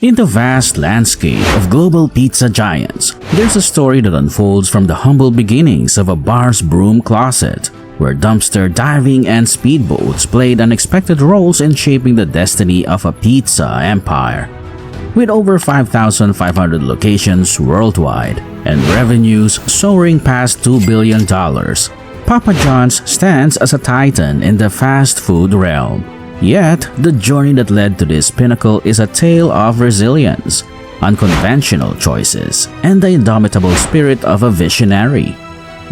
In the vast landscape of global pizza giants, there's a story that unfolds from the humble beginnings of a bar's broom closet, where dumpster diving and speedboats played unexpected roles in shaping the destiny of a pizza empire. With over 5,500 locations worldwide and revenues soaring past $2 billion, Papa John's stands as a titan in the fast food realm. Yet, the journey that led to this pinnacle is a tale of resilience, unconventional choices, and the indomitable spirit of a visionary.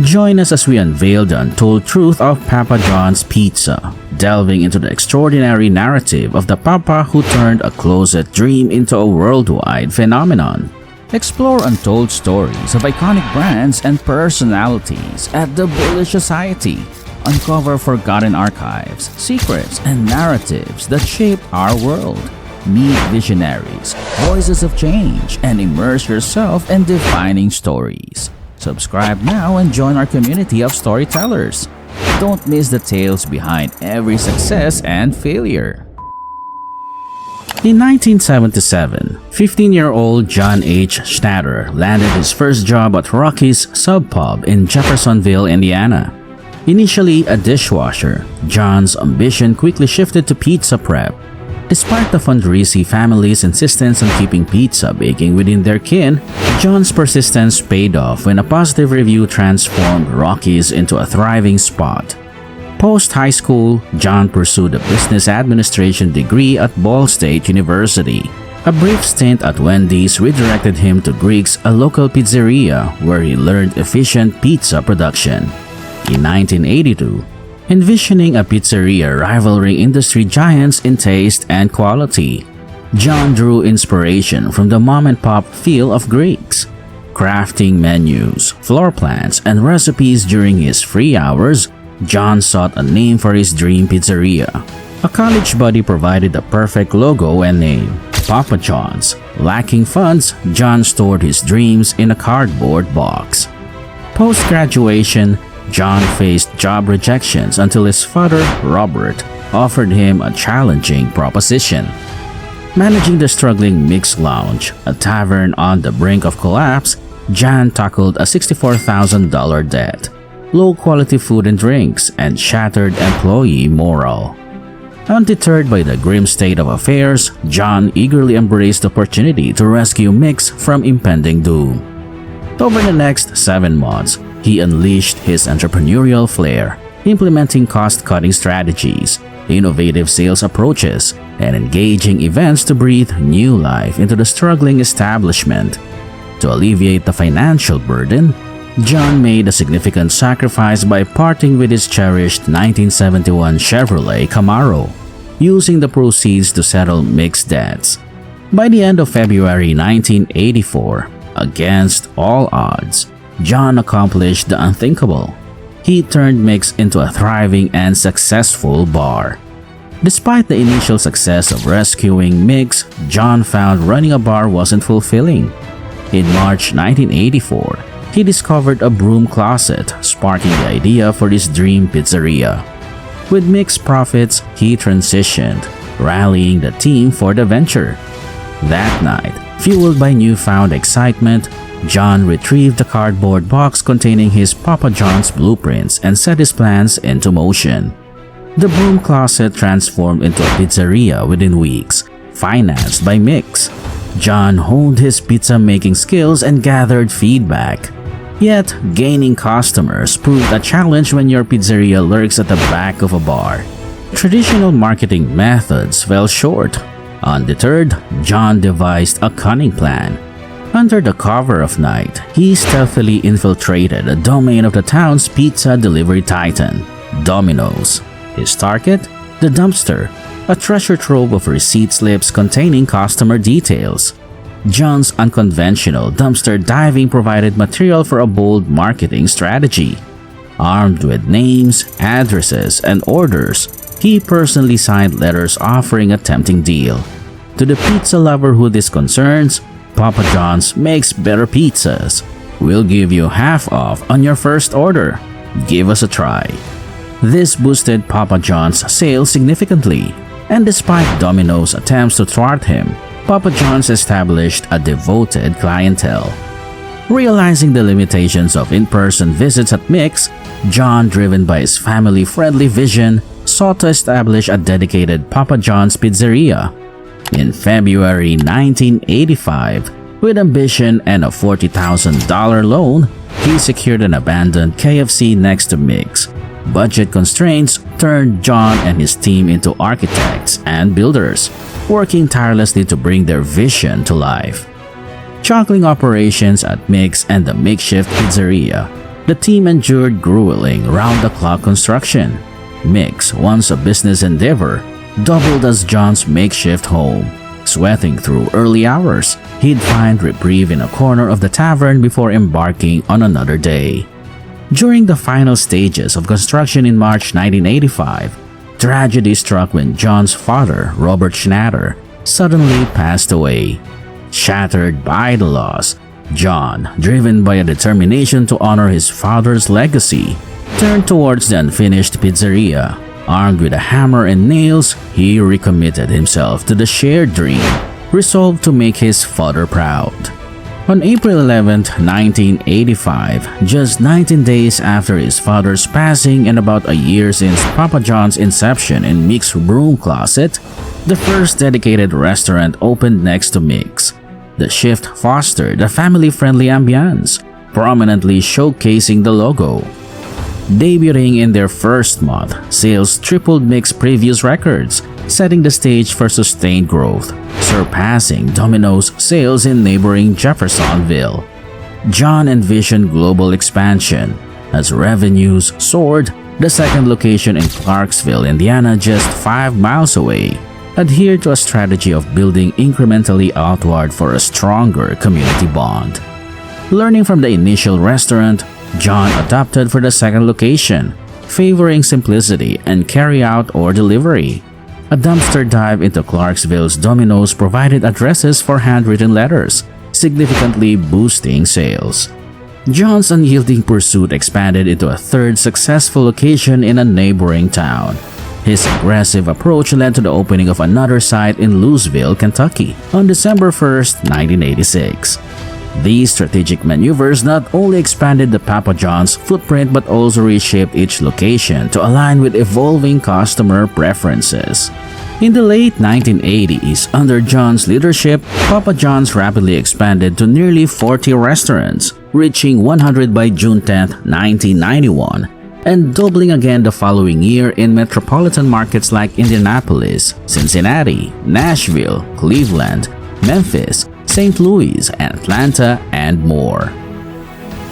Join us as we unveil the untold truth of Papa John's Pizza, delving into the extraordinary narrative of the Papa who turned a closet dream into a worldwide phenomenon. Explore untold stories of iconic brands and personalities at the Bullish Society. Uncover forgotten archives, secrets, and narratives that shape our world. Meet visionaries, voices of change, and immerse yourself in defining stories. Subscribe now and join our community of storytellers. Don't miss the tales behind every success and failure. In 1977, 15-year-old John H. Schnatter landed his first job at Rocky's Sub Pub in Jeffersonville, Indiana. Initially a dishwasher, John's ambition quickly shifted to pizza prep. Despite the Fundrisi family's insistence on keeping pizza baking within their kin, John's persistence paid off when a positive review transformed Rocky's into a thriving spot. Post-high school, John pursued a business administration degree at Ball State University. A brief stint at Wendy's redirected him to Greek's, a local pizzeria where he learned efficient pizza production. In 1982, envisioning a pizzeria rivaling industry giants in taste and quality, John drew inspiration from the mom-and-pop feel of Greeks. Crafting menus, floor plans, and recipes during his free hours, John sought a name for his dream pizzeria. A college buddy provided the perfect logo and name, Papa John's. Lacking funds, John stored his dreams in a cardboard box. Post-graduation, John faced job rejections until his father, Robert, offered him a challenging proposition. Managing the struggling Mix Lounge, a tavern on the brink of collapse, John tackled a $64,000 debt, low-quality food and drinks, and shattered employee morale. Undeterred by the grim state of affairs, John eagerly embraced the opportunity to rescue Mix from impending doom. Over the next 7 months, he unleashed his entrepreneurial flair, implementing cost-cutting strategies, innovative sales approaches, and engaging events to breathe new life into the struggling establishment. To alleviate the financial burden, John made a significant sacrifice by parting with his cherished 1971 Chevrolet Camaro, using the proceeds to settle Mix's debts. By the end of February 1984, against all odds, John accomplished the unthinkable. He turned Mix into a thriving and successful bar. Despite the initial success of rescuing Mix, John found running a bar wasn't fulfilling. In March 1984, he discovered a broom closet, sparking the idea for his dream pizzeria. With mixed profits, he transitioned, rallying the team for the venture. That night, fueled by newfound excitement, John retrieved the cardboard box containing his Papa John's blueprints and set his plans into motion. The broom closet transformed into a pizzeria within weeks, financed by Mix. John honed his pizza-making skills and gathered feedback. Yet, gaining customers proved a challenge when your pizzeria lurks at the back of a bar. Traditional marketing methods fell short. Undeterred, John devised a cunning plan. Under the cover of night, he stealthily infiltrated the domain of the town's pizza delivery titan, Domino's. His target? The dumpster, a treasure trove of receipt slips containing customer details. John's unconventional dumpster diving provided material for a bold marketing strategy. Armed with names, addresses, and orders, he personally signed letters offering a tempting deal. To the pizza lover who this concerns, Papa John's makes better pizzas. We'll give you half off on your first order. Give us a try. This boosted Papa John's sales significantly, and despite Domino's attempts to thwart him, Papa John's established a devoted clientele. Realizing the limitations of in-person visits at Mix, John, driven by his family-friendly vision, sought to establish a dedicated Papa John's pizzeria. In February 1985, with ambition and a $40,000 loan, he secured an abandoned KFC next to Mix. Budget constraints turned John and his team into architects and builders, working tirelessly to bring their vision to life. Juggling operations at Mix and the makeshift pizzeria, the team endured grueling round-the-clock construction. Mix, once a business endeavor, doubled as John's makeshift home. Sweating through early hours, he'd find reprieve in a corner of the tavern before embarking on another day. During the final stages of construction in March 1985, tragedy struck when John's father, Robert Schnatter, suddenly passed away. Shattered by the loss, John, driven by a determination to honor his father's legacy, turned towards the unfinished pizzeria. Armed with a hammer and nails, he recommitted himself to the shared dream, resolved to make his father proud. On April 11, 1985, just 19 days after his father's passing and about a year since Papa John's inception in Mix's broom closet, the first dedicated restaurant opened next to Mix. The shift fostered a family-friendly ambiance, prominently showcasing the logo. Debuting in their first month, sales tripled Mix's previous records, setting the stage for sustained growth, surpassing Domino's sales in neighboring Jeffersonville. John envisioned global expansion. As revenues soared, the second location in Clarksville, Indiana, just 5 miles away, adhered to a strategy of building incrementally outward for a stronger community bond. Learning from the initial restaurant, John adopted for the second location, favoring simplicity and carry-out or delivery. A dumpster dive into Clarksville's Domino's provided addresses for handwritten letters, significantly boosting sales. John's unyielding pursuit expanded into a third successful location in a neighboring town. His aggressive approach led to the opening of another site in Louisville, Kentucky on December 1, 1986. These strategic maneuvers not only expanded the Papa John's footprint but also reshaped each location to align with evolving customer preferences. In the late 1980s, under John's leadership, Papa John's rapidly expanded to nearly 40 restaurants, reaching 100 by June 10, 1991, and doubling again the following year in metropolitan markets like Indianapolis, Cincinnati, Nashville, Cleveland, Memphis, St. Louis, Atlanta, and more.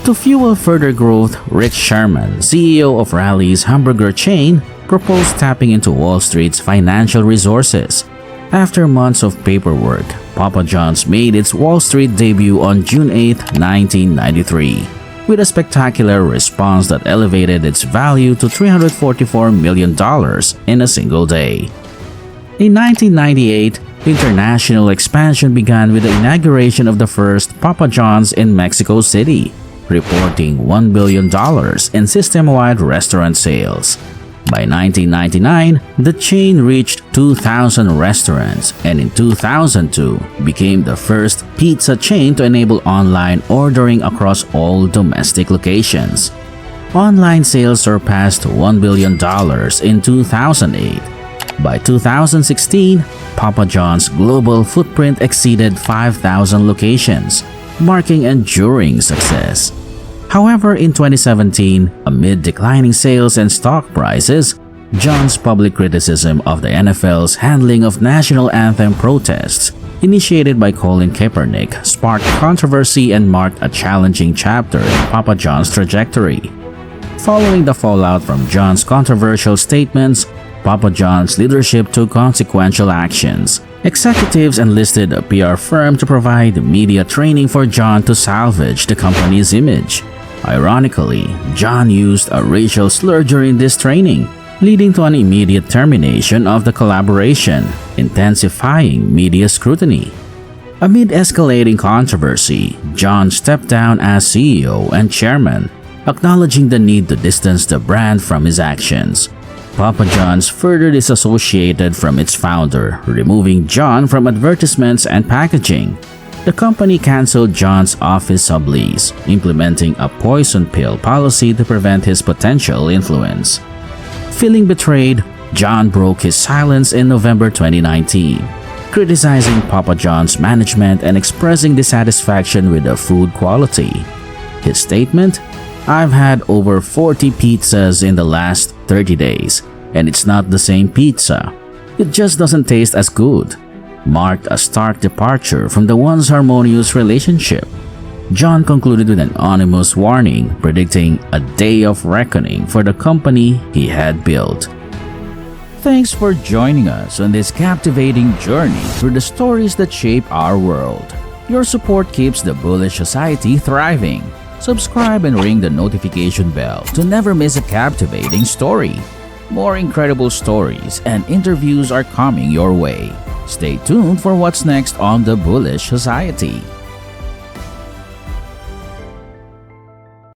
To fuel further growth, Rick Sherman, CEO of Rally's hamburger chain, proposed tapping into Wall Street's financial resources. After months of paperwork, Papa John's made its Wall Street debut on June 8, 1993, with a spectacular response that elevated its value to $344 million in a single day. In 1998, international expansion began with the inauguration of the first Papa John's in Mexico City, reporting $1 billion in system-wide restaurant sales. By 1999, the chain reached 2,000 restaurants and in 2002 became the first pizza chain to enable online ordering across all domestic locations. Online sales surpassed $1 billion in 2008. By 2016, Papa John's global footprint exceeded 5,000 locations, marking enduring success. However, in 2017, amid declining sales and stock prices, John's public criticism of the NFL's handling of national anthem protests, initiated by Colin Kaepernick, sparked controversy and marked a challenging chapter in Papa John's trajectory. Following the fallout from John's controversial statements, Papa John's leadership took consequential actions. Executives enlisted a PR firm to provide media training for John to salvage the company's image. Ironically, John used a racial slur during this training, leading to an immediate termination of the collaboration, intensifying media scrutiny. Amid escalating controversy, John stepped down as CEO and chairman, acknowledging the need to distance the brand from his actions. Papa John's further disassociated from its founder, removing John from advertisements and packaging. The company canceled John's office sublease, implementing a poison pill policy to prevent his potential influence. Feeling betrayed, John broke his silence in November 2019, criticizing Papa John's management and expressing dissatisfaction with the food quality. His statement, "I've had over 40 pizzas in the last 30 days, and it's not the same pizza. It just doesn't taste as good," marked a stark departure from the once harmonious relationship. John concluded with an ominous warning, predicting a day of reckoning for the company he had built. Thanks for joining us on this captivating journey through the stories that shape our world. Your support keeps the Bullish Society thriving. Subscribe and ring the notification bell to never miss a captivating story. More incredible stories and interviews are coming your way. Stay tuned for what's next on the Bullish Society.